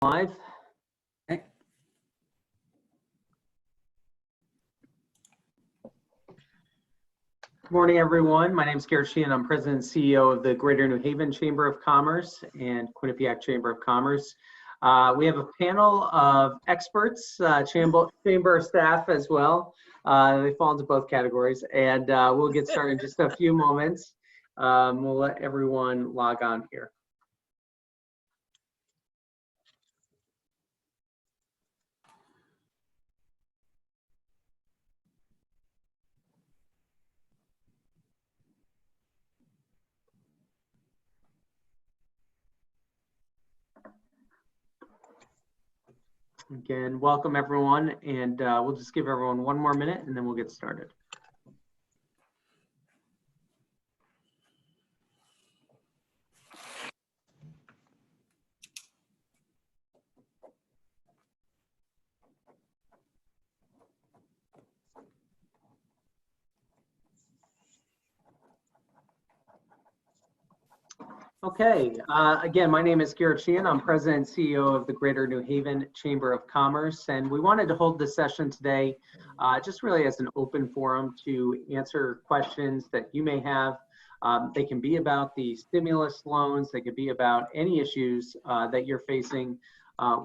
Live. Okay. Good morning, everyone. My name is Garrett Sheehan. I'm President and CEO of the Greater New Haven Chamber of Commerce and Quinnipiac Chamber of Commerce. We have a panel of experts, chamber staff as well. They fall into both categories, and we'll get started in just a few moments. We'll let everyone log on here. Again, welcome everyone, and we'll just give everyone one more minute and then we'll get started. Okay, again, my name is Garrett Sheehan. I'm President and CEO of the Greater New Haven Chamber of Commerce, and we wanted to hold this session today just really as an open forum to answer questions that you may have. They can be about the stimulus loans, they could be about any issues that you're facing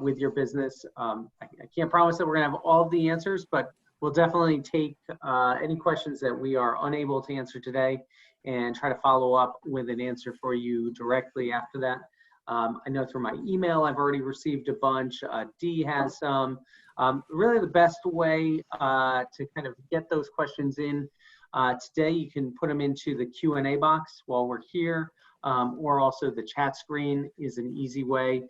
with your business. I can't promise that we're gonna have all of the answers, but we'll definitely take any questions that we are unable to answer today and try to follow up with an answer for you directly after that. I know through my email, I've already received a bunch. Dee has some. Really the best way to kind of get those questions in today, you can put them into the Q&A box while we're here, or also the chat screen is an easy way.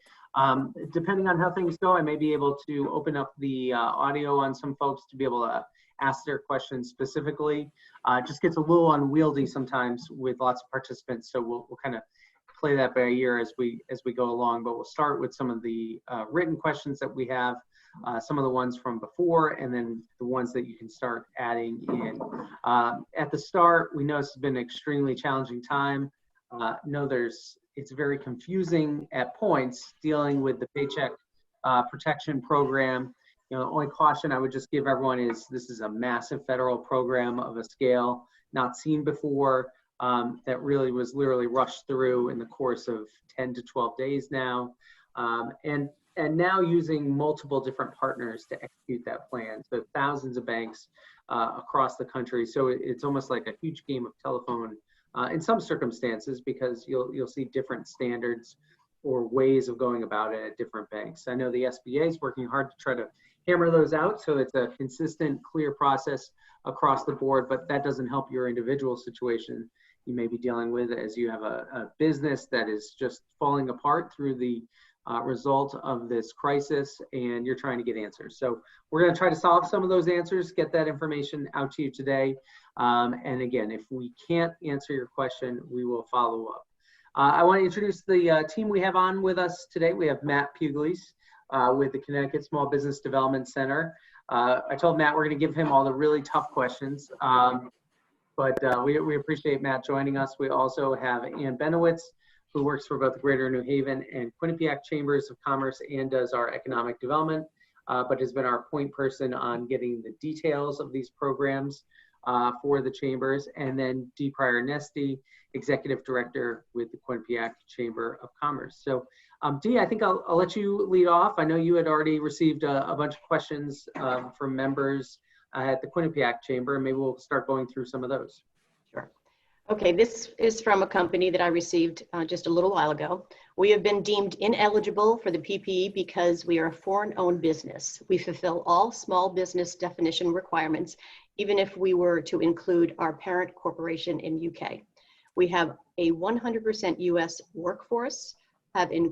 Depending on how things go, I may be able to open up the audio on some folks to be able to ask their questions specifically. It just gets a little unwieldy sometimes with lots of participants, so we'll kind of play that by ear as we go along. But we'll start with some of the written questions that we have, some of the ones from before, and then the ones that you can start adding in. At the start, we know this has been an extremely challenging time. It's very confusing at points dealing with the Paycheck Protection Program. You know, the only caution I would just give everyone is this is a massive federal program of a scale not seen before, that really was literally rushed through in the course of 10 to 12 days now, and now using multiple different partners to execute that plan. So thousands of banks across the country. So it's almost like a huge game of telephone in some circumstances, because you'll see different standards or ways of going about it at different banks. I know the SBA is working hard to try to hammer those out so it's a consistent, clear process across the board, but that doesn't help your individual situation you may be dealing with as you have a business that is just falling apart through the result of this crisis, and you're trying to get answers. So we're going to try to solve some of those answers, get that information out to you today. And again, if we can't answer your question, we will follow up. I want to introduce the team we have on with us today. We have Matt Pugliese with the Connecticut Small Business Development Center. I told Matt we're going to give him all the really tough questions, but we appreciate Matt joining us. We also have Ann Benowitz, who works for both the Greater New Haven and Quinnipiac Chambers of Commerce and does our economic development, but has been our point person on getting the details of these programs for the chambers. And then Dee Pryor-Nesty, Executive Director with the Quinnipiac Chamber of Commerce. So Dee, I think I'll let you lead off. I know you had already received a bunch of questions from members at the Quinnipiac Chamber, and maybe we'll start going through some of those. Sure. Okay, this is from a company that I received just a little while ago. We have been deemed ineligible for the PPE because we are a foreign-owned business. We fulfill all small business definition requirements, even if we were to include our parent corporation in UK. We have a 100% US workforce, have been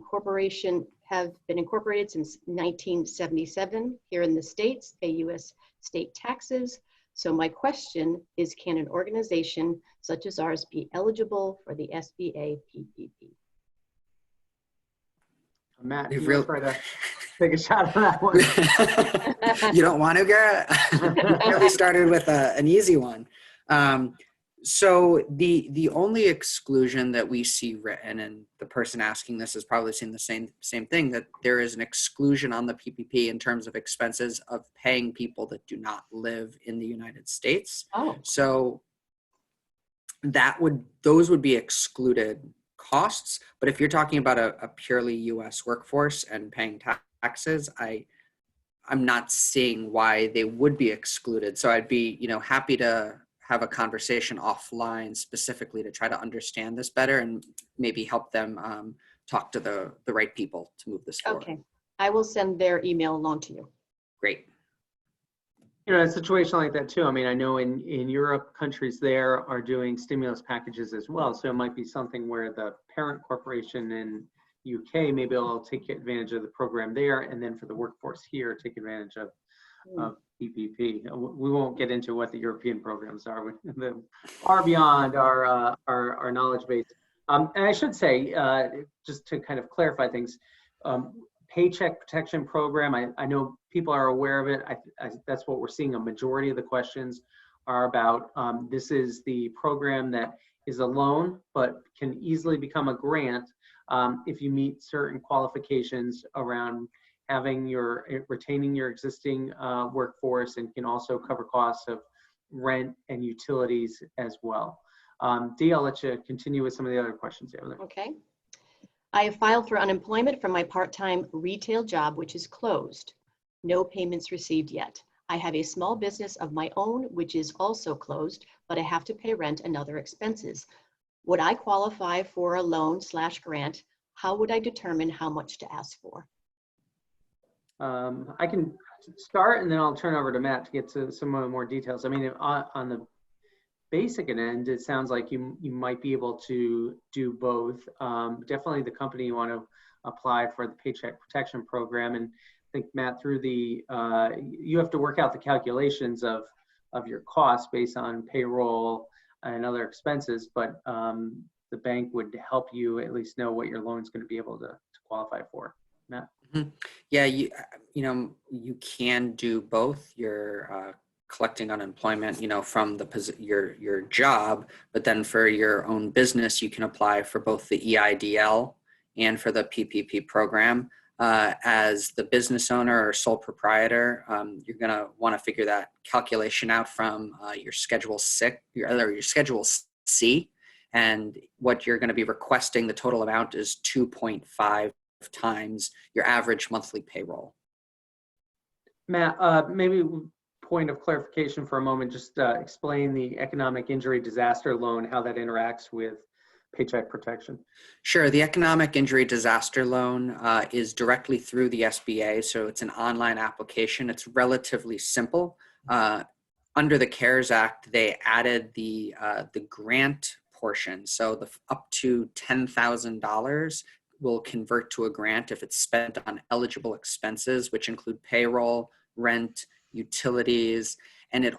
incorporated since 1977 here in the States, pay US state taxes. So my question is, can an organization such as ours be eligible for the SBA PPP? Matt, you try to take a shot at that one. You don't want to, Garrett? We started with an easy one. So the only exclusion that we see written, and the person asking this has probably seen the same thing, that there is an exclusion on the PPP in terms of expenses of paying people that do not live in the United States. Oh, So those would be excluded costs. But if you're talking about a purely U.S. workforce and paying taxes, I'm not seeing why they would be excluded. So I'd be, happy to have a conversation offline specifically to try to understand this better and maybe help them talk to the right people to move this forward. okay. I will send their email along to you. Great. A situation like that too. I mean, I know in Europe, countries there are doing stimulus packages as well. So it might be something where the parent corporation in UK maybe will take advantage of the program there, and then for the workforce here, take advantage of PPP. We won't get into what the European programs are. They're far beyond our knowledge base. And I should say, just to kind of clarify things, Paycheck Protection Program, I know people are aware of it. That's what we're seeing. A majority of the questions are about. This is the program that is a loan, but can easily become a grant if you meet certain qualifications around retaining your existing workforce, and can also cover costs of rent and utilities as well. Dee, I'll let you continue with some of the other questions over there. Okay. I have filed for unemployment from my part-time retail job, which is closed. No payments received yet. I have a small business of my own, which is also closed, but I have to pay rent and other expenses. Would I qualify for a loan/grant? How would I determine how much to ask for? I can start, and then I'll turn over to Matt to get to some more details. I mean, on the basic end, it sounds like you might be able to do both. Definitely the company you want to apply for the Paycheck Protection Program. And I think, Matt, through you have to work out the calculations of your costs based on payroll and other expenses, but the bank would help you at least know what your loan's going to be able to qualify for. Matt? Mm-hmm. Yeah, you can do both. You're collecting unemployment, from your job, but then for your own business, you can apply for both the EIDL and for the PPP program. As the business owner or sole proprietor, you're going to want to figure that calculation out from your Schedule C, and what you're going to be requesting, the total amount is 2.5 times your average monthly payroll. Matt, maybe point of clarification for a moment, just explain the economic injury disaster loan, how that interacts with Paycheck Protection. Sure. The economic injury disaster loan is directly through the SBA, so it's an online application. It's relatively simple. Under the CARES Act, they added the grant portion, so the up to $10,000 will convert to a grant if it's spent on eligible expenses, which include payroll, rent, utilities, and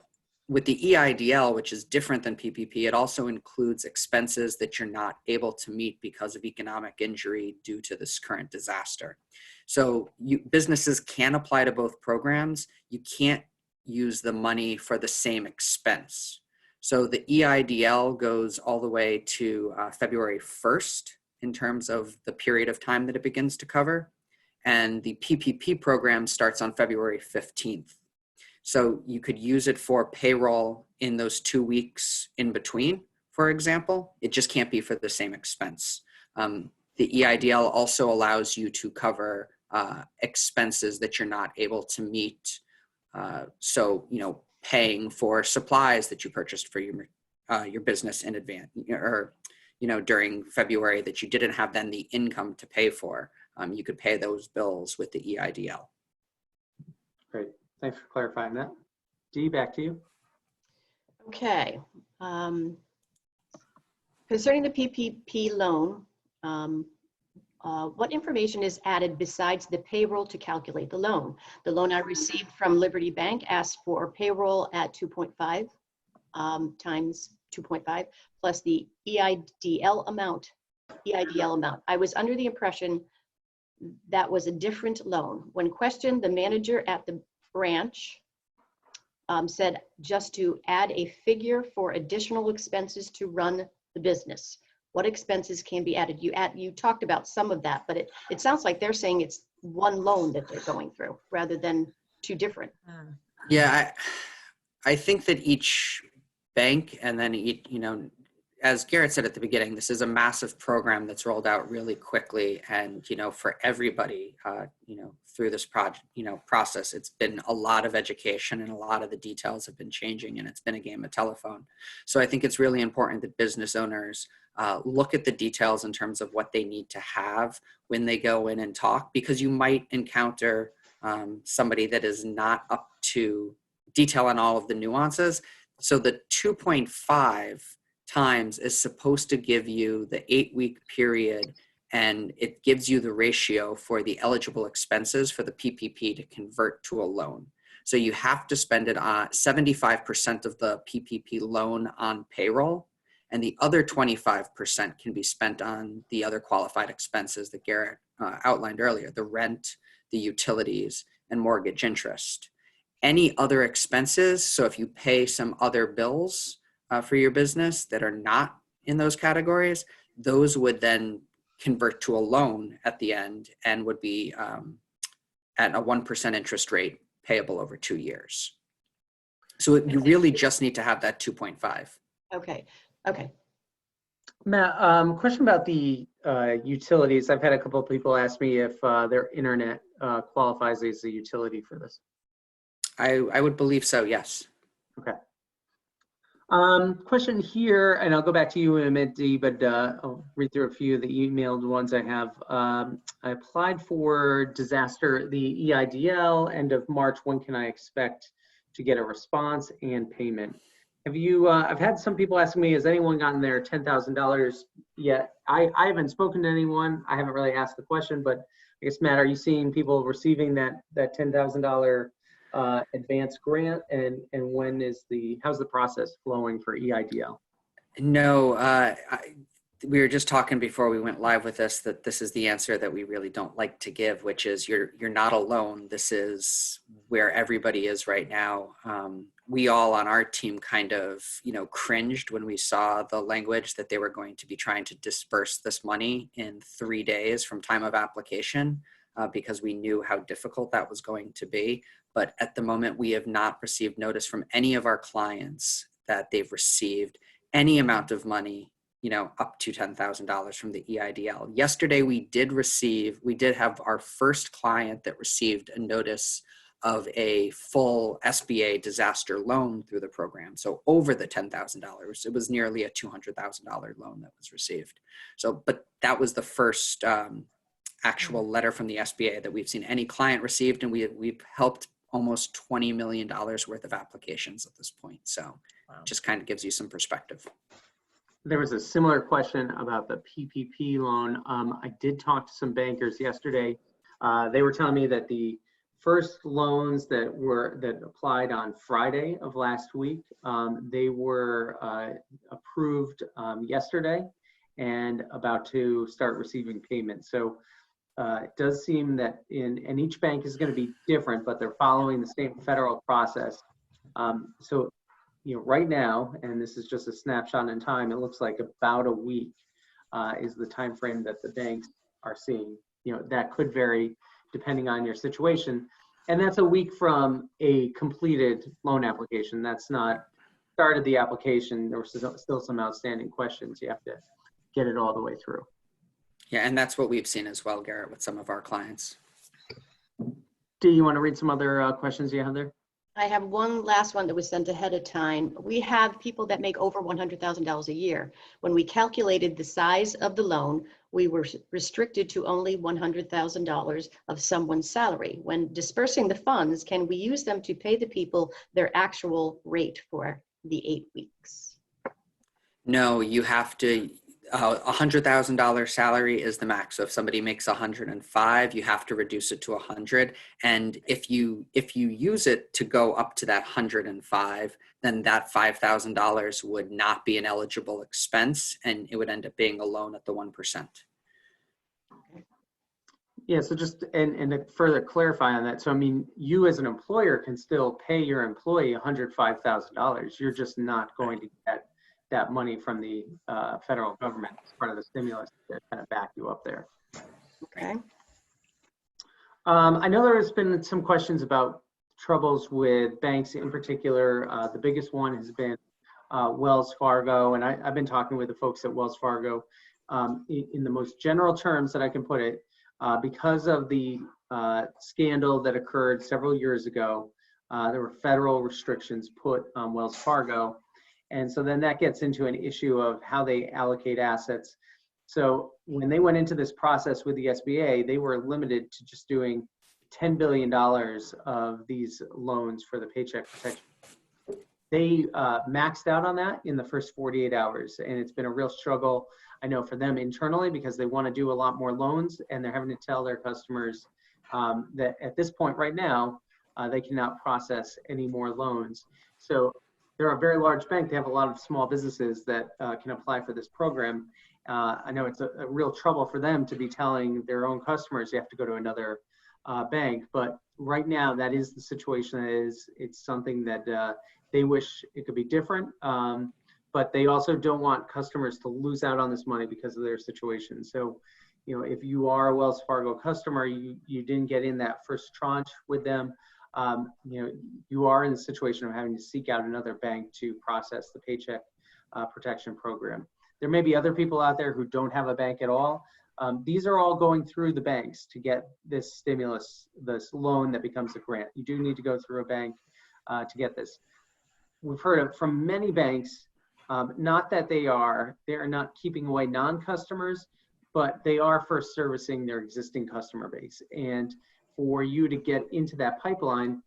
with the EIDL, which is different than PPP, it also includes expenses that you're not able to meet because of economic injury due to this current disaster. So businesses can apply to both programs. You can't use the money for the same expense. So the EIDL goes all the way to February 1st in terms of the period of time that it begins to cover. And the PPP program starts on February 15th. So you could use it for payroll in those 2 weeks in between, for example. It just can't be for the same expense. The EIDL also allows you to cover expenses that you're not able to meet. So, paying for supplies that you purchased for your business in advance, or during February that you didn't have then the income to pay for. You could pay those bills with the EIDL. Great. Thanks for clarifying that. Dee, back to you. Okay. Concerning the PPP loan, what information is added besides the payroll to calculate the loan? The loan I received from Liberty Bank asked for payroll at 2.5 times 2.5 plus the EIDL amount. I was under the impression that was a different loan. When questioned, the manager at the branch said just to add a figure for additional expenses to run the business. What expenses can be added? You talked about some of that, but it sounds like they're saying it's one loan that they're going through rather than two different. Yeah, I think that each bank and then each, as Garrett said at the beginning, this is a massive program that's rolled out really quickly, and for everybody, through this process, it's been a lot of education, and a lot of the details have been changing, and it's been a game of telephone. So I think it's really important that business owners look at the details in terms of what they need to have when they go in and talk, because you might encounter somebody that is not up to detail on all of the nuances. So the 2.5 times is supposed to give you the 8-week period, and it gives you the ratio for the eligible expenses for the PPP to convert to a loan. So you have to spend it on 75% of the PPP loan on payroll, and the other 25% can be spent on the other qualified expenses that Garrett outlined earlier, the rent, the utilities, and mortgage interest. Any other expenses, so if you pay some other bills for your business that are not in those categories, those would then convert to a loan at the end and would be at a 1% interest rate payable over 2 years. So you really just need to have that 2.5. Okay. Matt, question about the utilities. I've had a couple of people ask me if their internet qualifies as a utility for this. I would believe so, yes. Okay. Question here, and I'll go back to you in a minute, Dee, but I'll read through a few of the emailed ones I have. I applied for the EIDL, end of March. When can I expect to get a response and payment? Have you, I've had some people asking me, has anyone gotten their $10,000 yet? I haven't spoken to anyone. I haven't really asked the question, but I guess, Matt, are you seeing people receiving that $10,000 advance grant, and how's the process flowing for EIDL? No, we were just talking before we went live with this that this is the answer that we really don't like to give, which is you're not alone. This is where everybody is right now. We all on our team kind of cringed when we saw the language that they were going to be trying to disperse this money in 3 days from time of application, because we knew how difficult that was going to be. But at the moment, we have not received notice from any of our clients that they've received any amount of money, up to $10,000 from the EIDL. Yesterday, we did have our first client that received a notice of a full SBA disaster loan through the program. So over the $10,000, it was nearly a $200,000 loan that was received. So, but that was the first actual letter from the SBA that we've seen any client received, and we've helped almost $20 million worth of applications at this point. So just kind of gives you some perspective. There was a similar question about the PPP loan. I did talk to some bankers yesterday. They were telling me that the first loans that applied on Friday of last week, they were approved yesterday and about to start receiving payments. So it does seem that and each bank is going to be different, but they're following the state and federal process. So, right now, and this is just a snapshot in time, it looks like about a week is the time frame that the banks are seeing. That could vary depending on your situation, and that's a week from a completed loan application. That's not started the application. There were still some outstanding questions. You have to get it all the way through. Yeah, and that's what we've seen as well, Garrett, with some of our clients. Do you want to read some other questions you have there? I have one last one that was sent ahead of time. We have people that make over $100,000 a year. When we calculated the size of the loan, we were restricted to only $100,000 of someone's salary. When dispersing the funds, can we use them to pay the people their actual rate for the 8 weeks? No, you have to. $100,000 salary is the max. So if somebody makes 105, you have to reduce it to 100. And if you use it to go up to that 105, then that $5,000 would not be an eligible expense, and it would end up being a loan at the 1%. Yeah, so just, and to further clarify on that, so I mean, you as an employer can still pay your employee $105,000. You're just not going to get that money from the federal government as part of the stimulus to kind of back you up there. Okay. I know there has been some questions about troubles with banks in particular. The biggest one has been Wells Fargo, and I've been talking with the folks at Wells Fargo in the most general terms that I can put it. Because of the scandal that occurred several years ago, there were federal restrictions put on Wells Fargo. And so then that gets into an issue of how they allocate assets. So when they went into this process with the SBA, they were limited to just doing $10 billion of these loans for the Paycheck Protection. They maxed out on that in the first 48 hours. And it's been a real struggle, I know, for them internally, because they want to do a lot more loans, and they're having to tell their customers that at this point right now, they cannot process any more loans. So they're a very large bank. They have a lot of small businesses that can apply for this program. I know it's a real trouble for them to be telling their own customers you have to go to another bank, but right now that is the situation. It's something that they wish it could be different. But they also don't want customers to lose out on this money because of their situation. So, you know, if you are a Wells Fargo customer, you didn't get in that first tranche with them, you know, you are in the situation of having to seek out another bank to process the Paycheck Protection Program. There may be other people out there who don't have a bank at all. These are all going through the banks to get this stimulus, this loan that becomes a grant. You do need to go through a bank to get this. We've heard from many banks, not that they are not keeping away non-customers, but they are first servicing their existing customer base. And for you to get into that pipeline,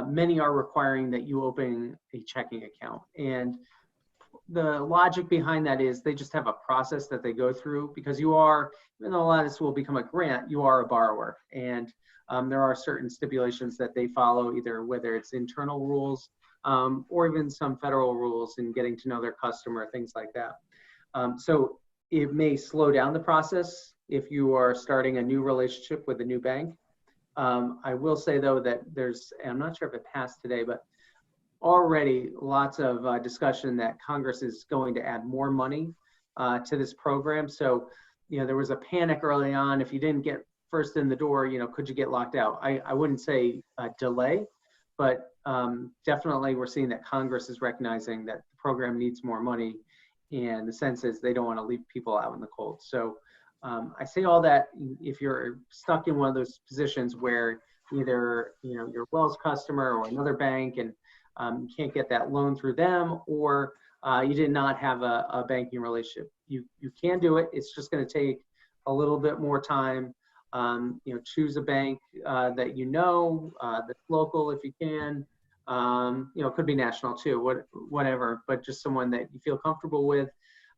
many are requiring that you open a checking account. And the logic behind that is they just have a process that they go through, because you are, even though a lot of this will become a grant, you are a borrower. And there are certain stipulations that they follow, either whether it's internal rules or even some federal rules in getting to know their customer, things like that. So it may slow down the process if you are starting a new relationship with a new bank. I will say though that I'm not sure if it passed today, but already lots of discussion that Congress is going to add more money to this program. So, you know, there was a panic early on. If you didn't get first in the door, you know, could you get locked out? I wouldn't say delay, but definitely we're seeing that Congress is recognizing that the program needs more money, and the sense is they don't want to leave people out in the cold. So I say all that if you're stuck in one of those positions where either, you know, you're a Wells customer or another bank and you can't get that loan through them, or you did not have a banking relationship, you can do it. It's just going to take a little bit more time. You know, choose a bank that you know, that's local if you can. You know, it could be national too, whatever, but just someone that you feel comfortable with,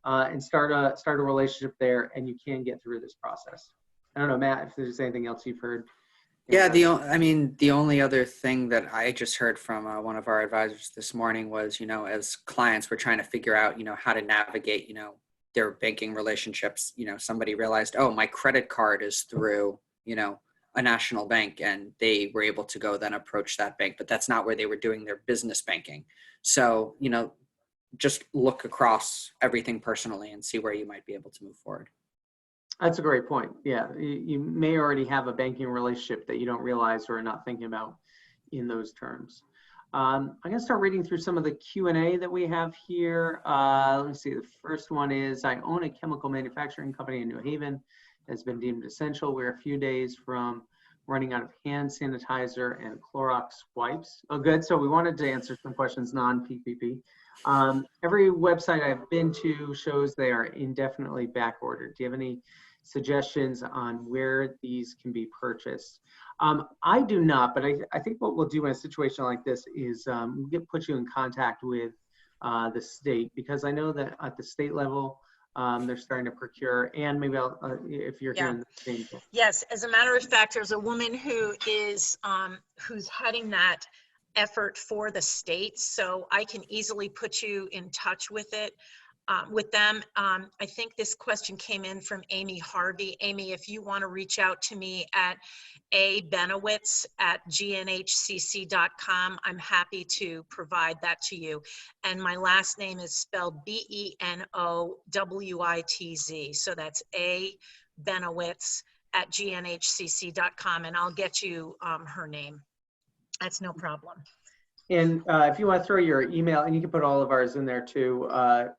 and start a relationship there, and you can get through this process. I don't know, Matt, if there's anything else you've heard. Yeah, the only other thing that I just heard from one of our advisors this morning was, you know, as clients were trying to figure out, you know, how to navigate, you know, their banking relationships, you know, somebody realized, oh, my credit card is through, you know, a national bank, and they were able to go then approach that bank, but that's not where they were doing their business banking. So, you know, just look across everything personally and see where you might be able to move forward. That's a great point. Yeah, you may already have a banking relationship that you don't realize or are not thinking about in those terms. I'm going to start reading through some of the Q&A that we have here. Let me see. The first one is, I own a chemical manufacturing company in New Haven. It has been deemed essential. We're a few days from running out of hand sanitizer and Clorox wipes. Oh, good. So we wanted to answer some questions non-PPP. Every website I've been to shows they are indefinitely back ordered. Do you have any suggestions on where these can be purchased? I do not, but I think what we'll do in a situation like this is we'll put you in contact with the state, because I know that at the state level, they're starting to procure, and maybe if you're hearing the same thing. Yes, as a matter of fact, there's a woman who is who's heading that effort for the state, so I can easily put you in touch with it. with them. I think this question came in from Amy Harvey. Amy, if you want to reach out to me at abenowitz@gnhcc.com, I'm happy to provide that to you. And my last name is spelled Benowitz. So that's abenowitz@gnhcc.com, and I'll get you her name. That's no problem. And if you want to throw your email, and you can put all of ours in there too,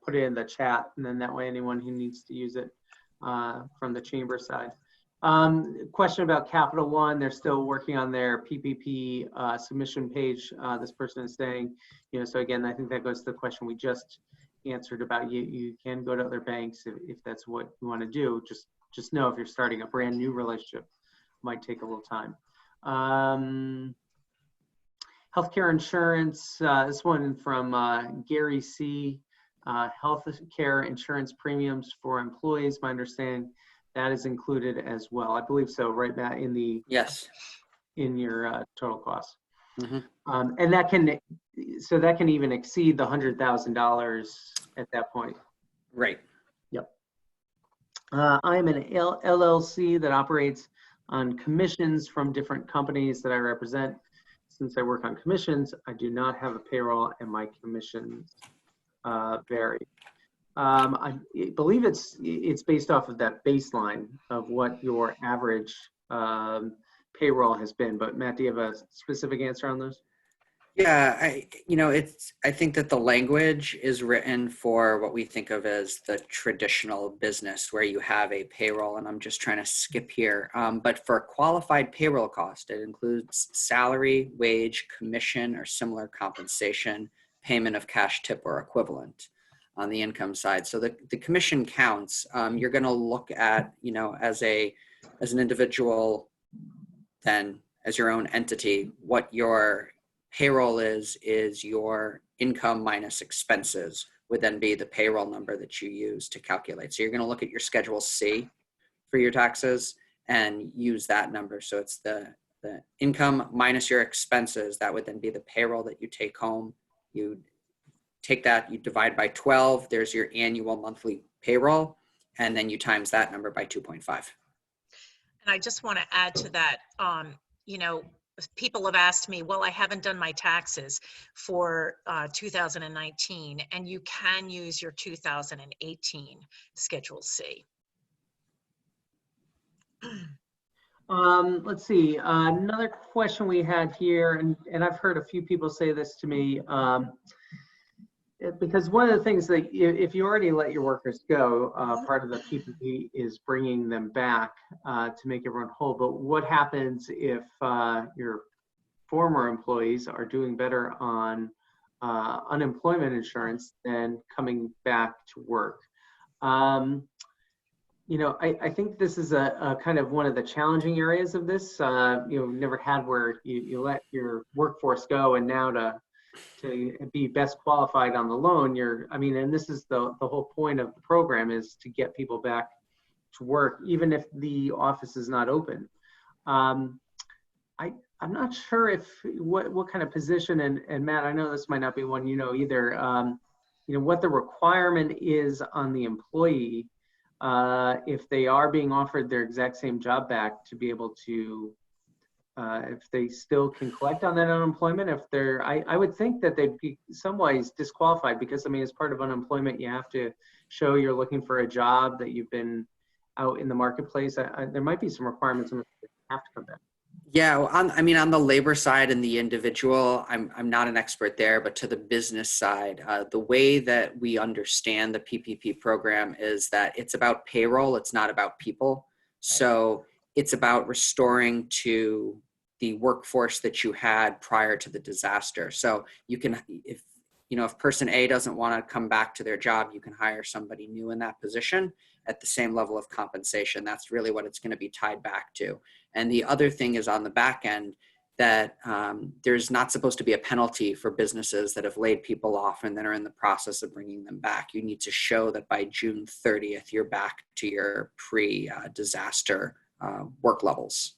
put it in the chat, and then that way anyone who needs to use it from the chamber side. Question about Capital One, they're still working on their PPP submission page. This person is saying, so again, I think that goes to the question we just answered about you can go to other banks if that's what you want to do. Just know if you're starting a brand new relationship, it might take a little time. Healthcare insurance, this one from Gary C. Healthcare insurance premiums for employees. My understanding that is included as well. I believe so, right, Matt? In the Yes. In your total cost, Mm-hmm. And that can even exceed the $100,000 at that point. Right. Yep. I am an LLC that operates on commissions from different companies that I represent. Since I work on commissions, I do not have a payroll, and my commissions vary. I believe it's based off of that baseline of what your average payroll has been. But Matt, do you have a specific answer on those? Yeah, I think that the language is written for what we think of as the traditional business where you have a payroll, and I'm just trying to skip here. But for qualified payroll cost, it includes salary, wage, commission, or similar compensation, payment of cash tip or equivalent on the income side. So the commission counts. You're going to look at, as an individual, then as your own entity, what your payroll is your income minus expenses would then be the payroll number that you use to calculate. So you're going to look at your Schedule C for your taxes and use that number. So it's the income minus your expenses. That would then be the payroll that you take home. You take that, you divide by 12. There's your annual monthly payroll. And then you times that number by 2.5. And I just want to add to that, people have asked me, well, I haven't done my taxes for 2019, and you can use your 2018 Schedule C. Let's see, another question we had here, and I've heard a few people say this to me, because one of the things that if you already let your workers go, part of the PPP is bringing them back to make everyone whole. But what happens if your former employees are doing better on unemployment insurance than coming back to work? I think this is a kind of one of the challenging areas of this. Never had where you let your workforce go, and now to be best qualified on the loan, and this is the whole point of the program, is to get people back to work, even if the office is not open. I'm not sure what kind of position, and Matt, I know this might not be one either, what the requirement is on the employee if they are being offered their exact same job back, to be able to if they still can collect on that unemployment. If I would think that they'd be some ways disqualified, because as part of unemployment, you have to show you're looking for a job, that you've been out in the marketplace. There might be some requirements on that have to come back. Yeah, well, on the labor side and the individual, I'm not an expert there, but to the business side, the way that we understand the PPP program is that it's about payroll, it's not about people. So it's about restoring to the workforce that you had prior to the disaster. So you can, if person A doesn't want to come back to their job, you can hire somebody new in that position at the same level of compensation. That's really what it's going to be tied back to. And the other thing is on the back end, that there's not supposed to be a penalty for businesses that have laid people off and then are in the process of bringing them back. You need to show that by June 30th, you're back to your pre-disaster work levels.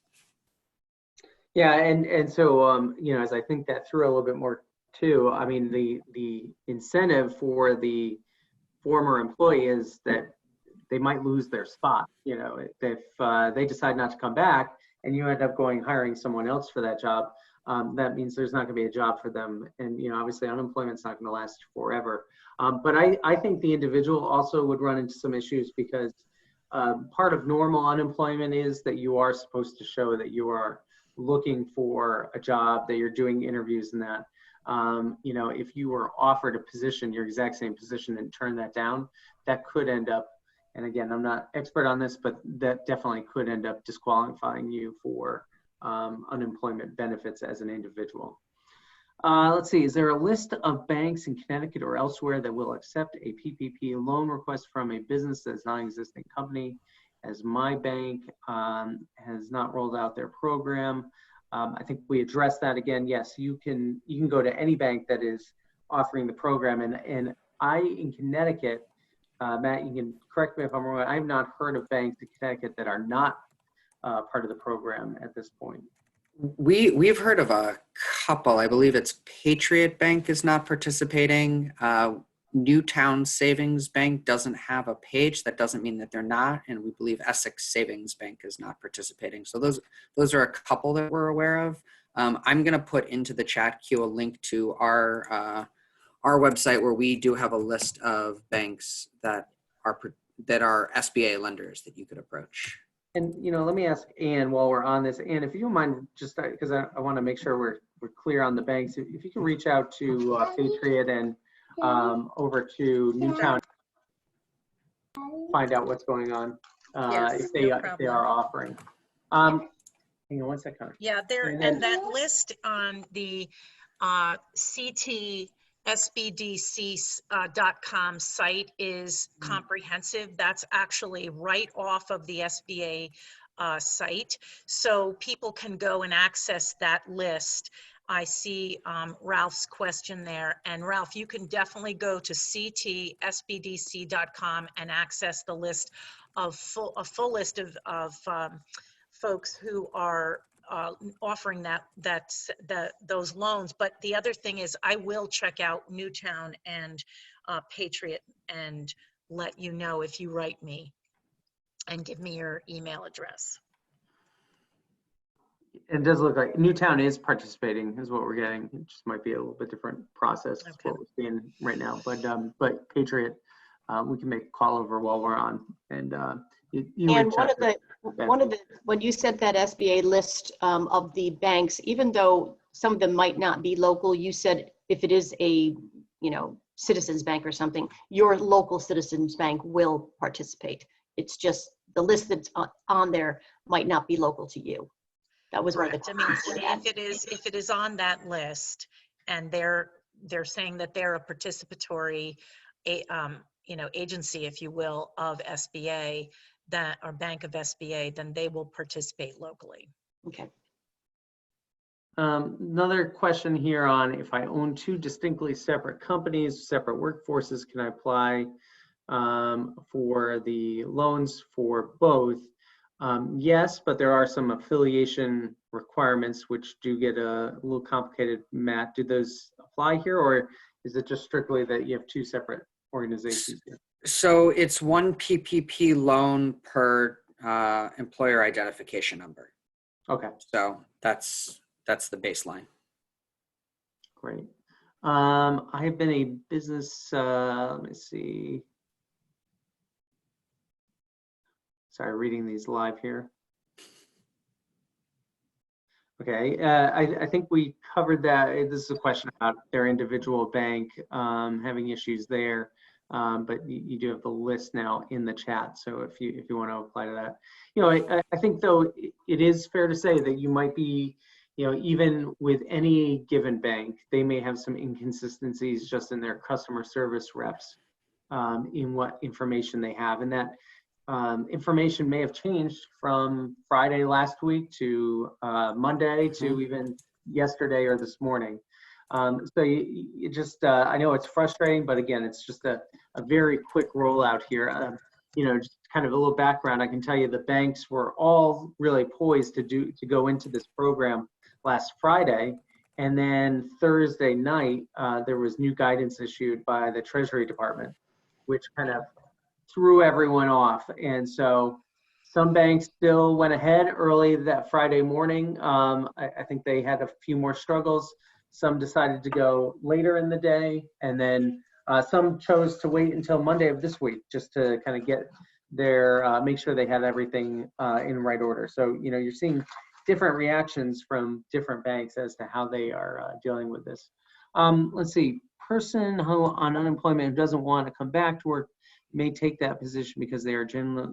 Yeah, and so as I think that through a little bit more too, the incentive for former employee is that they might lose their spot. You know, if they decide not to come back and you end up hiring someone else for that job, that means there's not going to be a job for them. And, you know, obviously unemployment's not going to last forever. But I think the individual also would run into some issues because part of normal unemployment is that you are supposed to show that you are looking for a job, that you're doing interviews and that. You know, if you were offered a position, your exact same position, and turn that down, that could end up, and again, I'm not expert on this, but that definitely could end up disqualifying you for unemployment benefits as an individual. Let's see, is there a list of banks in Connecticut or elsewhere that will accept a PPP loan request from a business that's not an existing company? As my bank has not rolled out their program. I think we addressed that again. Yes, you can go to any bank that is offering the program. And in Connecticut, Matt, you can correct me if I'm wrong, I've not heard of banks in Connecticut that are not part of the program at this point. We've heard of a couple. I believe it's Patriot Bank is not participating. Newtown Savings Bank doesn't have a page. That doesn't mean that they're not. And we believe Essex Savings Bank is not participating. So those are a couple that we're aware of. I'm going to put into the chat queue a link to our website where we do have a list of banks that are SBA lenders that you could approach. And, you know, let me ask Ann while we're on this. Ann, if you don't mind, just because I want to make sure we're clear on the banks, if you can reach out to Patriot and over to Newtown, find out what's going on Yes, if they are offering. Hang on one second. Yeah, and that list on the ctsbdc.com site is comprehensive. That's actually right off of the SBA site. So people can go and access that list. I see Ralph's question there. And Ralph, you can definitely go to ctsbdc.com and access the list of a full list of folks who are offering those loans. But the other thing is I will check out Newtown and Patriot and let you know if you write me and give me your email address. It does look like Newtown is participating is what we're getting. It just might be a little bit different process is what we're seeing right now. But Patriot, we can make a call over while we're on. And when you said that SBA list of the banks, even though some of them might not be local, you said if it is a, you know, Citizens Bank or something, your local Citizens Bank will participate. It's just the list that's on there might not be local to you. That was correct. I mean, if it is on that list and they're saying that they're a participatory, agency, if you will, of SBA, or Bank of SBA, then they will participate locally. Okay. Another question here on if I own two distinctly separate companies, separate workforces, can I apply for the loans for both? Yes, but there are some affiliation requirements which do get a little complicated. Matt, do those apply here, or is it just strictly that you have two separate organizations here? So it's one PPP loan per employer identification number. Okay. So that's the baseline. Great. I have been a business, let me see. Sorry, reading these live here. Okay, I think we covered that. This is a question about their individual bank having issues there, but you do have the list now in the chat. So if you want to apply to that, you know, I think though it is fair to say that you might be, you know, even with any given bank, they may have some inconsistencies just in their customer service reps in what information they have, and that information may have changed from Friday last week to Monday to even yesterday or this morning. So you just, I know it's frustrating, but again, it's just a very quick rollout here. You know, just kind of a little background, I can tell you the banks were all really poised to go into this program last Friday. And then Thursday night, there was new guidance issued by the Treasury Department. which kind of threw everyone off. And so some banks still went ahead early that Friday morning. I think they had a few more struggles. Some decided to go later in the day, and then some chose to wait until Monday of this week just to kind of get their, make sure they had everything in right order. So, you're seeing different reactions from different banks as to how they are dealing with this. Let's see, person who on unemployment who doesn't want to come back to work may take that position because they are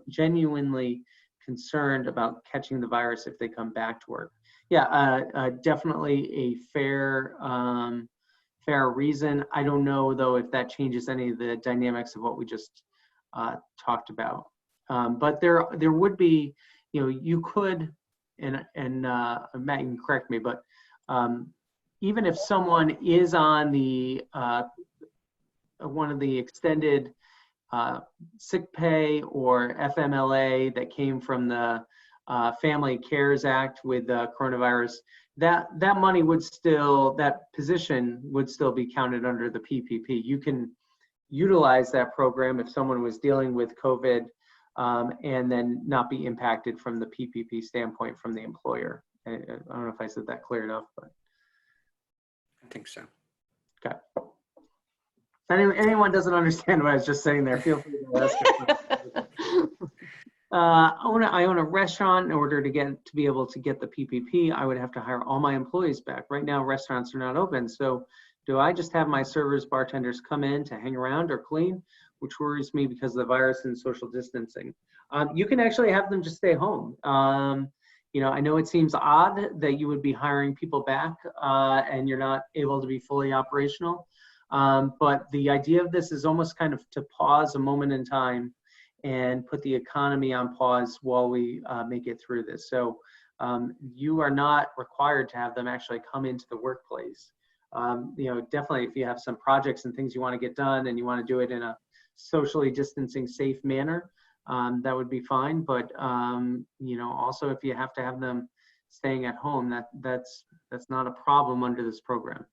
genuinely concerned about catching the virus if they come back to work. Yeah, definitely a fair reason. I don't know though if that changes any of the dynamics of what we just talked about. But there would be, you could, and Matt, you can correct me, but even if someone is on the one of the extended sick pay or FMLA that came from the Family Cares Act with coronavirus, that money would still, that position would still be counted under the PPP. You can utilize that program if someone was dealing with COVID and then not be impacted from the PPP standpoint from the employer. I don't know if I said that clear enough, but. I think so. Okay. Anyone doesn't understand what I was just saying there, feel free to ask. I own a restaurant. In order to be able to get the PPP, I would have to hire all my employees back. Right now, restaurants are not open. So do I just have my servers, bartenders come in to hang around or clean, which worries me because of the virus and social distancing? You can actually have them just stay home. I know it seems odd that you would be hiring people back and you're not able to be fully operational. But the idea of this is almost kind of to pause a moment in time and put the economy on pause while we make it through this. So you are not required to have them actually come into the workplace. Definitely if you have some projects and things you want to get done and you want to do it in a socially distancing, safe manner, that would be fine. But also if you have to have them staying at home, that's not a problem under this program.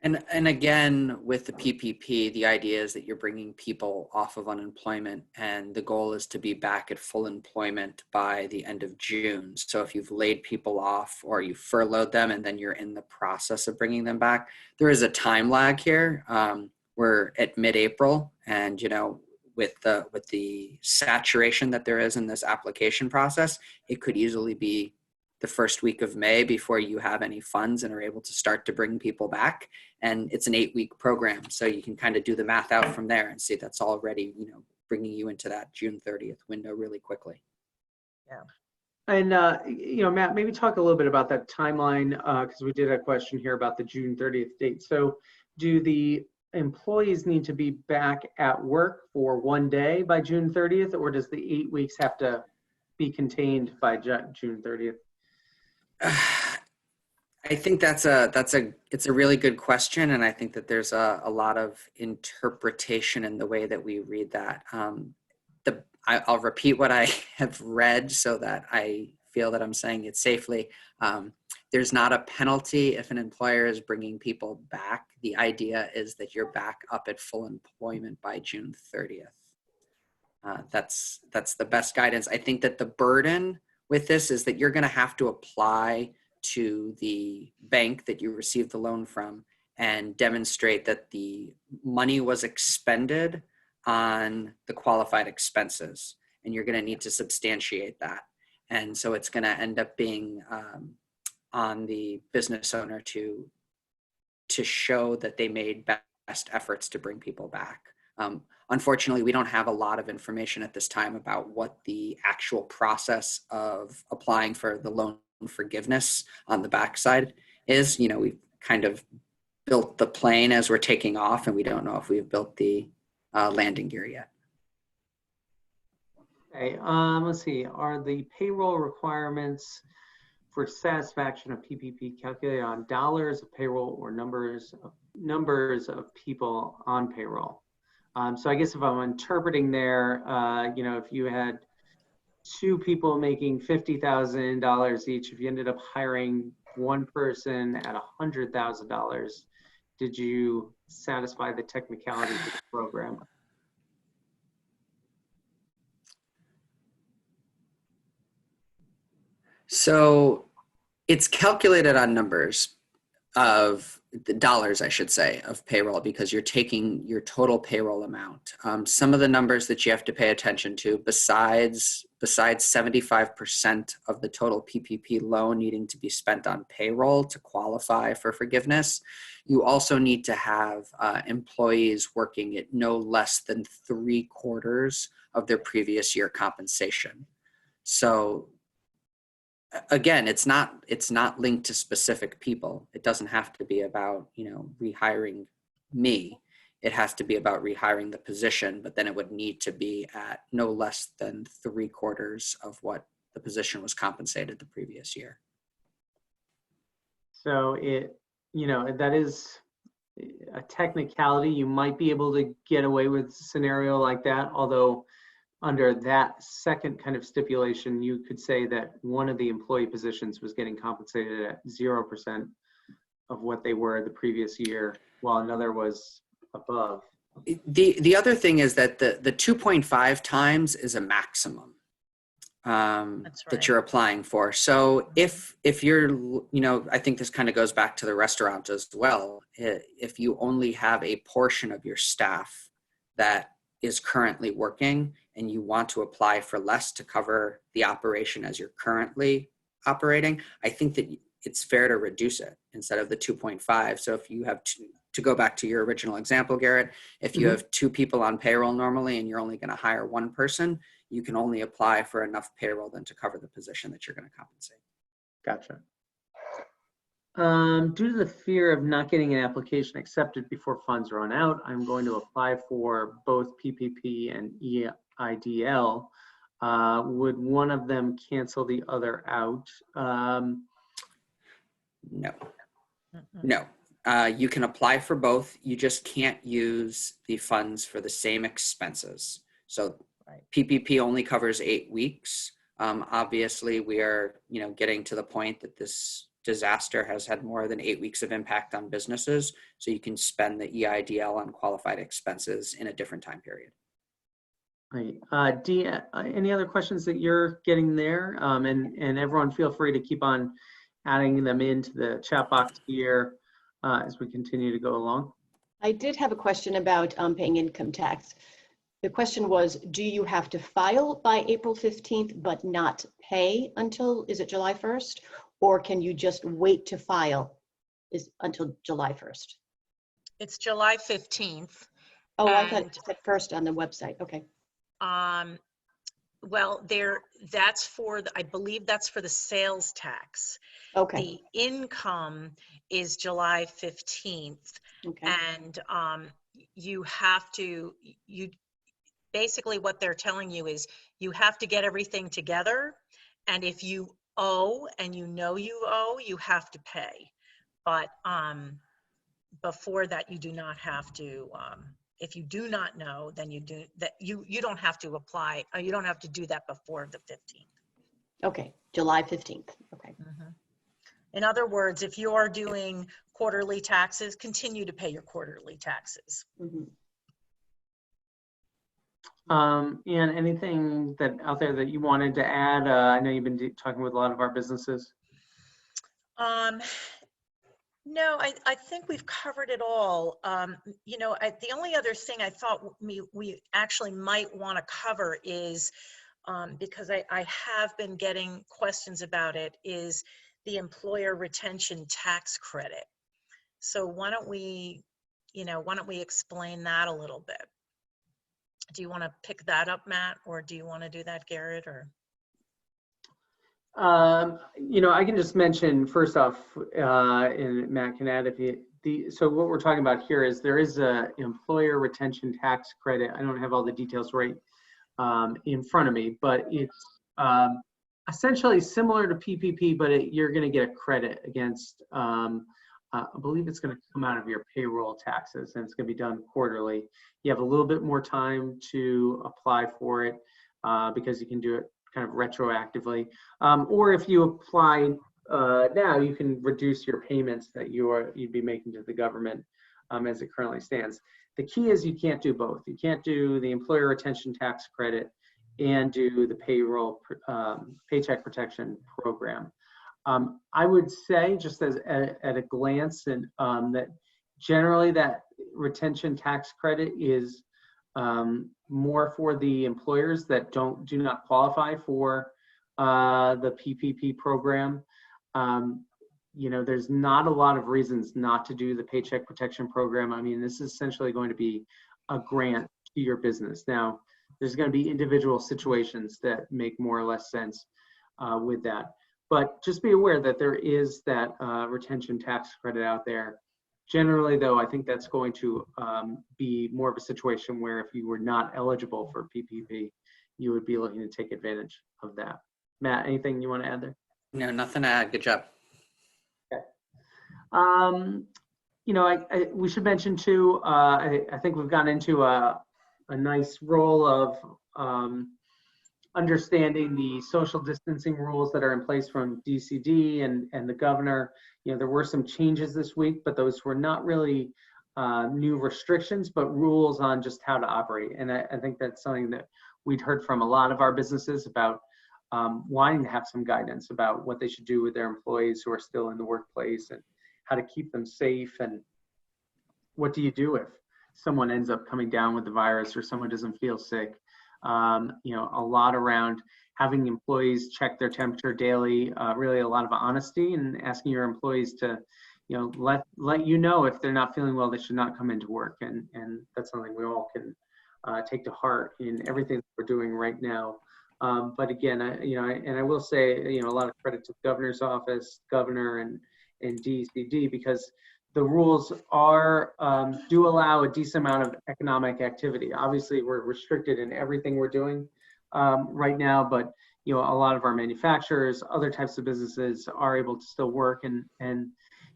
And again, with the PPP, the idea is that you're bringing people off of unemployment, and the goal is to be back at full employment by the end of June. So if you've laid people off or you furloughed them and then you're in the process of bringing them back, there is a time lag here. We're at mid-April, and with the saturation that there is in this application process, it could easily be the first week of May before you have any funds and are able to start to bring people back. And it's an 8-week program. So you can kind of do the math out from there and see that's already, bringing you into that June 30th window really quickly. Yeah. And, Matt, maybe talk a little bit about that timeline because we did a question here about the June 30th date. So do the employees need to be back at work for one day by June 30th, or does the 8 weeks have to be contained by June 30th? I think it's a really good question, and I think that there's a lot of interpretation in the way that we read that. I'll repeat what I have read so that I feel that I'm saying it safely. There's not a penalty if an employer is bringing people back. The idea is that you're back up at full employment by June 30th. That's the best guidance. I think that the burden with this is that you're going to have to apply to the bank that you received the loan from and demonstrate that the money was expended on the qualified expenses. And you're going to need to substantiate that. And so it's going to end up being on the business owner to show that they made best efforts to bring people back. Unfortunately, we don't have a lot of information at this time about what the actual process of applying for the loan forgiveness on the backside is. We've kind of built the plane as we're taking off, and we don't know if we've built the landing gear yet. Okay, let's see. Are the payroll requirements for satisfaction of PPP calculated on dollars of payroll or numbers of people on payroll? So I guess if I'm interpreting there, if you had two people making $50,000 each, if you ended up hiring one person at $100,000, did you satisfy the technicalities of the program? So it's calculated on numbers of the dollars, I should say, of payroll, because you're taking your total payroll amount. Some of the numbers that you have to pay attention to, besides 75% of the total PPP loan needing to be spent on payroll to qualify for forgiveness, you also need to have employees working at no less than 3/4 of their previous year compensation. So again, it's not linked to specific people. It doesn't have to be about, rehiring me. It has to be about rehiring the position, but then it would need to be at no less than 3/4 of what the position was compensated the previous year. So that is a technicality. You might be able to get away with a scenario like that, although under that second kind of stipulation, you could say that one of the employee positions was getting compensated at 0% of what they were the previous year, while another was above. The other thing is that the 2.5 times is a maximum that you're applying for. So if you're, I think this kind of goes back to the restaurant as well. If you only have a portion of your staff that is currently working and you want to apply for less to cover the operation as you're currently operating, I think that it's fair to reduce it instead of the 2.5. So if you have to go back to your original example, Garrett, if you have 2 people on payroll normally and you're only going to hire 1 person, you can only apply for enough payroll then to cover the position that you're going to compensate. Gotcha. Due to the fear of not getting an application accepted before funds run out, I'm going to apply for both PPP and EIDL. Would one of them cancel the other out? No. You can apply for both. You just can't use the funds for the same expenses. So PPP only covers 8 weeks. Obviously, we are, getting to the point that this disaster has had more than 8 weeks of impact on businesses. So you can spend the EIDL on qualified expenses in a different time period. Right. Dee, any other questions that you're getting there? And everyone feel free to keep on adding them into the chat box here as we continue to go along. I did have a question about paying income tax. The question was, do you have to file by April 15th but not pay until, is it July 1st? Or can you just wait to file until July 1st? It's July 15th. Oh, I thought it said first on the website. Okay. Well, I believe that's for the sales tax. Okay. The income is July 15th. Okay. And basically what they're telling you is you have to get everything together. And if you owe and you owe, you have to pay. But before that, you do not have to. If you do not know, then you don't have to apply. You don't have to do that before the 15th. Okay, July 15th. Okay. Mm-hmm. In other words, if you are doing quarterly taxes, continue to pay your quarterly taxes. Mm-hmm. And anything out there that you wanted to add? I know you've been talking with a lot of our businesses. No, I think we've covered it all. The only other thing I thought we actually might want to cover is, because I have been getting questions about it, is the employer retention tax credit. So why don't we explain that a little bit? Do you want to pick that up, Matt, or do you want to do that, Garrett, or? I can just mention first off, and Matt can add so what we're talking about here is there is a employer retention tax credit. I don't have all the details right in front of me, but it's essentially similar to PPP, but you're going to get a credit against, I believe it's going to come out of your payroll taxes, and it's going to be done quarterly. You have a little bit more time to apply for it because you can do it kind of retroactively. Or if you apply now, you can reduce your payments that you'd be making to the government as it currently stands. The key is you can't do both. You can't do the employer retention tax credit and do the payroll paycheck protection program. I would say, just as at a glance, and that generally that retention tax credit is more for the employers that do not qualify for the PPP program. There's not a lot of reasons not to do the paycheck protection program. I mean, this is essentially going to be a grant to your business. Now, there's going to be individual situations that make more or less sense with that. But just be aware that there is that retention tax credit out there. Generally, though, I think that's going to be more of a situation where if you were not eligible for PPP, you would be looking to take advantage of that. Matt, anything you want to add there? No, nothing to add. Good job. Okay. We should mention too, I think we've gotten into a nice role of understanding the social distancing rules that are in place from DCD and the governor. There were some changes this week, but those were not really new restrictions, but rules on just how to operate. And I think that's something that we'd heard from a lot of our businesses about wanting to have some guidance about what they should do with their employees who are still in the workplace and how to keep them safe. And what do you do if someone ends up coming down with the virus or someone doesn't feel sick? A lot around having employees check their temperature daily, really a lot of honesty, and asking your employees to, let you know if they're not feeling well, they should not come into work. And that's something we all can take to heart in everything that we're doing right now. But again, I will say, a lot of credit to the governor's office, governor, and DCD, because the rules do allow a decent amount of economic activity. Obviously, we're restricted in everything we're doing right now, but a lot of our manufacturers, other types of businesses are able to still work, and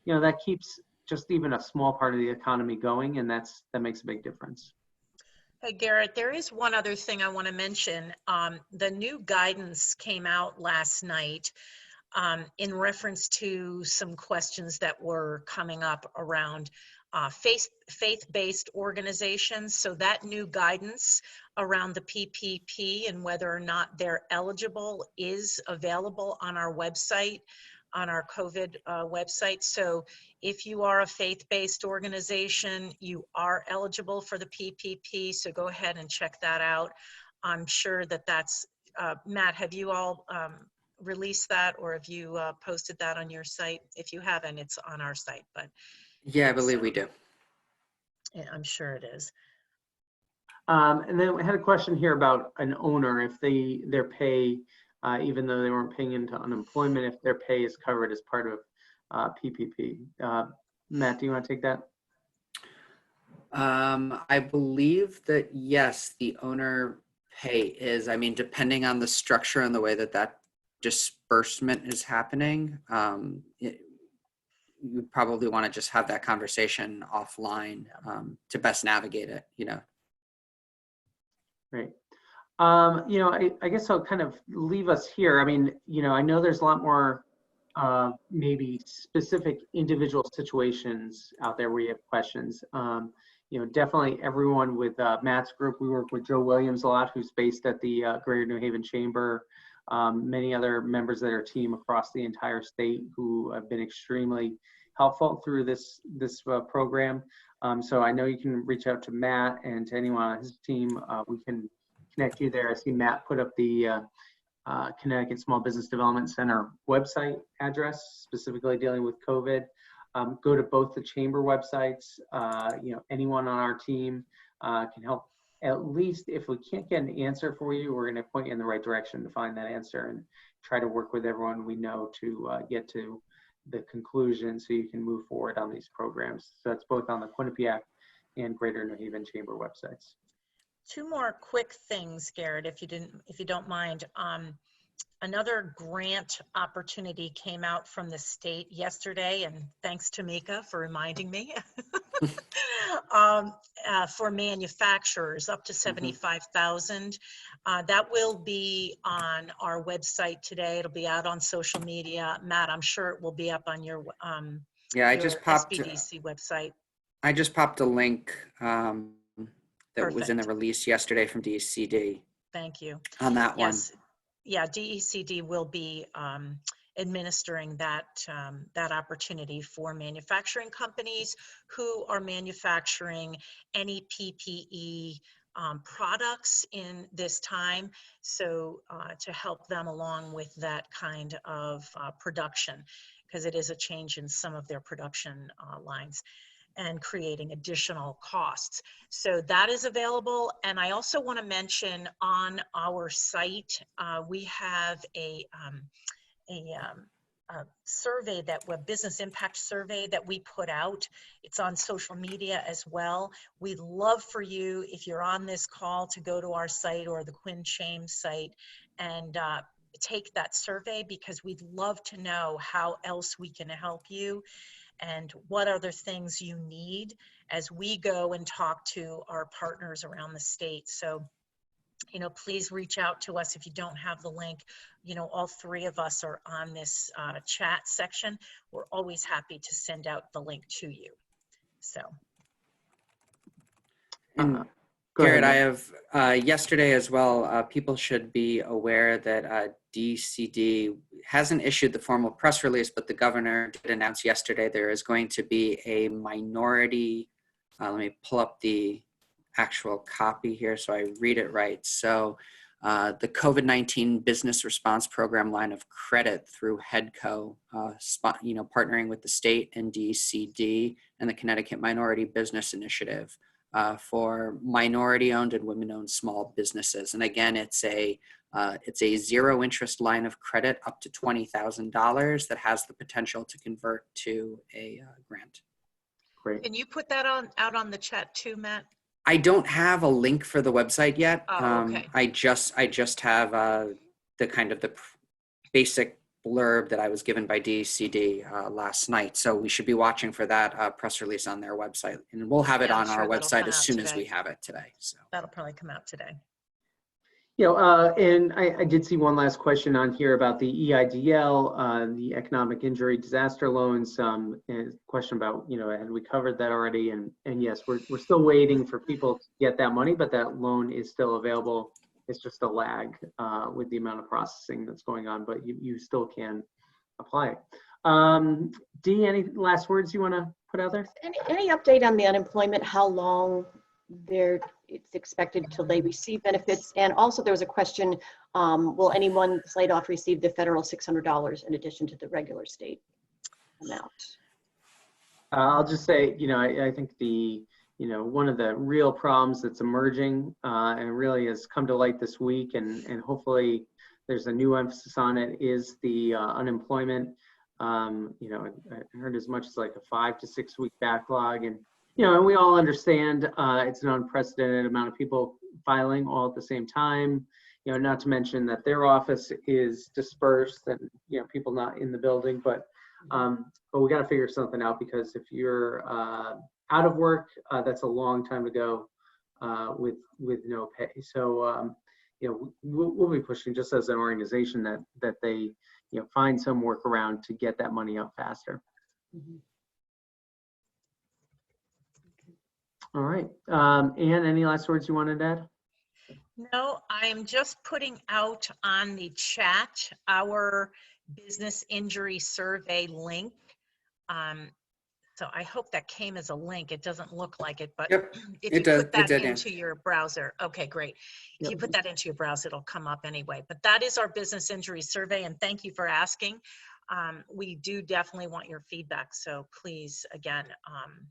that keeps just even a small part of the economy going, and that makes a big difference. Hey, Garrett, there is one other thing I want to mention. The new guidance came out last night in reference to some questions that were coming up around faith-based organizations. So that new guidance around the PPP and whether or not they're eligible is available on our website, on our COVID website. So if you are a faith-based organization, you are eligible for the PPP. So go ahead and check that out. I'm sure that's, Matt, have you all released that, or have you posted that on your site? If you haven't, it's on our site, but Yeah, I believe we do. I'm sure it is. And then we had a question here about an owner, if their pay, even though they weren't paying into unemployment, if their pay is covered as part of PPP. Matt, do you want to take that? I believe that yes, the owner pay is, depending on the structure and the way that disbursement is happening, you probably want to just have that conversation offline to best navigate it, Right. I guess I'll kind of leave us here. I know there's a lot more maybe specific individual situations out there where you have questions. Definitely everyone with Matt's group, we work with Joe Williams a lot, who's based at the Greater New Haven Chamber. Many other members of their team across the entire state who have been extremely helpful through this program. So I know you can reach out to Matt and to anyone on his team. We can connect you there. I see Matt put up the Connecticut Small Business Development Center website address, specifically dealing with COVID. Go to both the chamber websites. Anyone on our team can help. At least if we can't get an answer for you, we're going to point you in the right direction to find that answer and try to work with everyone we know to get to the conclusion so you can move forward on these programs. So that's both on the Quinnipiac and Greater New Haven Chamber websites. Two more quick things, Garrett, if you don't mind. Another grant opportunity came out from the state yesterday, and thanks to Mika for reminding me, for manufacturers up to $75,000. That will be on our website today. It'll be out on social media. Matt, I'm sure it will be up on your yeah, I just popped SBDC website. I just popped a link that was in the Perfect. release yesterday from DCD Thank you. on that one. Yes. Yeah, DECD will be administering that that opportunity for manufacturing companies who are manufacturing any PPE products in this time. So to help them along with that kind of production, because it is a change in some of their production lines and creating additional costs. So that is available. And I also want to mention on our site, we have a survey, a business impact survey that we put out. It's on social media as well. We'd love for you, if you're on this call, to go to our site or the Quinn site and take that survey, because we'd love to know how else we can help you and what other things you need as we go and talk to our partners around the state. So, you know, please reach out to us if you don't have the link. You know, all three of us are on this chat section. We're always happy to send out the link to you. So. And Go Garrett, I ahead. have yesterday as well, people should be aware that DCD hasn't issued the formal press release, but the governor did announce yesterday there is going to be a minority, let me pull up the actual copy here so I read it right. So the COVID-19 Business Response Program line of credit through HEDCO, partnering with the state and DCD and the Connecticut Minority Business Initiative. For minority-owned and women-owned small businesses, and again, it's a zero interest line of credit up to $20,000 that has the potential to convert to a grant. Great. Can you put that out on the chat too, Matt? I don't have a link for the website yet. Oh, okay. I just have the kind of the basic blurb that I was given by DCD last night. So we should be watching for that press release on their website, and we'll have it Yeah, I'm on sure our that'll website come as out soon as today. we have it today. So That'll probably come out today. You know, and I did see one last question on here about the EIDL, the economic injury disaster loans. And question about, you know, had we covered that already? And yes, we're still waiting for people to get that money, but that loan is still available. It's just a lag with the amount of processing that's going on, but you still can apply it. Dee, any last words you want to put out there? Any update on the unemployment, how long it's expected till they receive benefits? And also there was a question, will anyone laid off receive the federal $600 in addition to the regular state amount? I'll just say, you know, I think one of the real problems that's emerging and really has come to light this week, and hopefully there's a new emphasis on it, is the unemployment. You know, I heard as much as like a 5 to 6 week backlog, and you know, and we all understand it's an unprecedented amount of people filing all at the same time. You know, not to mention that their office is dispersed and, you know, people not in the building. But we got to figure something out, because if you're out of work, that's a long time to go with no pay. So you know, we'll be pushing just as an organization that they, you know, find some workaround to get that money out faster. Mm-hmm. All right. Anne, any last words you wanted to add? No, I'm just putting out on the chat our business injury survey link. So I hope that came as a link. It doesn't look like it, but yep, if it you does. put that It did, into your browser, okay, great. If you Yep. put that into your browser, it'll come up anyway. But that is our business injury survey, and thank you for asking. We do definitely want your feedback, so please, again,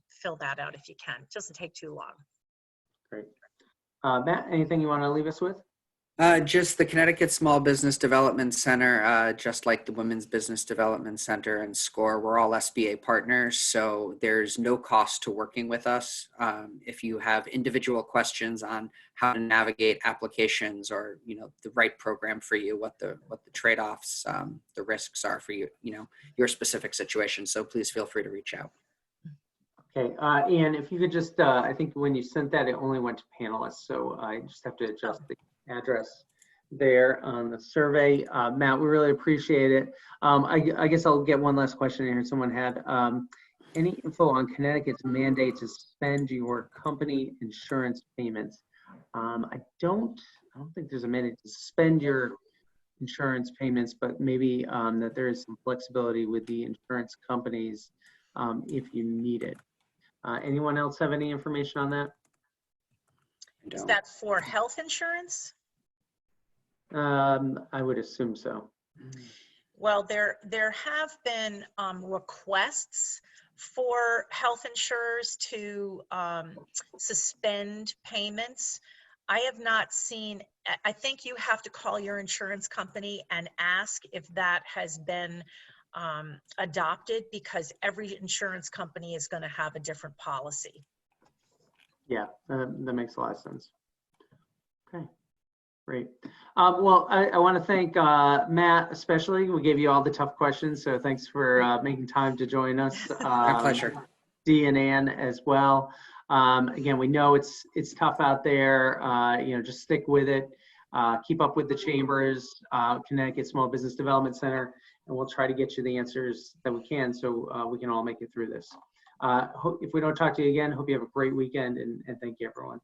fill that out if you can. It doesn't take too long. Great. Matt, anything you want to leave us with? Just the Connecticut Small Business Development Center, just like the Women's Business Development Center and SCORE, we're all SBA partners, so there's no cost to working with us. If you have individual questions on how to navigate applications, or, you know, the right program for you, what the trade-offs, the risks are for you, you know, your specific situation, so please feel free to reach out. Okay, Ian, if you could just, I think when you sent that, it only went to panelists, so I just have to adjust the address there on the survey. Matt, we really appreciate it. I guess I'll get one last question here someone had. any info on Connecticut's mandate to suspend your company insurance payments? I don't think there's a mandate to suspend your insurance payments, but maybe that there is some flexibility with the insurance companies if you need it. Anyone else have any information on that? Is that for health insurance? I would assume so. Well, there have been requests for health insurers to suspend payments. I have not seen, I think you have to call your insurance company and ask if that has been adopted, because every insurance company is going to have a different policy. Yeah, that makes a lot of sense. Okay, great. Well, I want to thank Matt, especially. We gave you all the tough questions, so thanks for making time to join us. My pleasure. Dee and Ann as well. Again, we know it's tough out there. Just stick with it. Keep up with the chambers, Connecticut Small Business Development Center, and we'll try to get you the answers that we can so we can all make it through this. If we don't talk to you again, hope you have a great weekend, and thank you, everyone.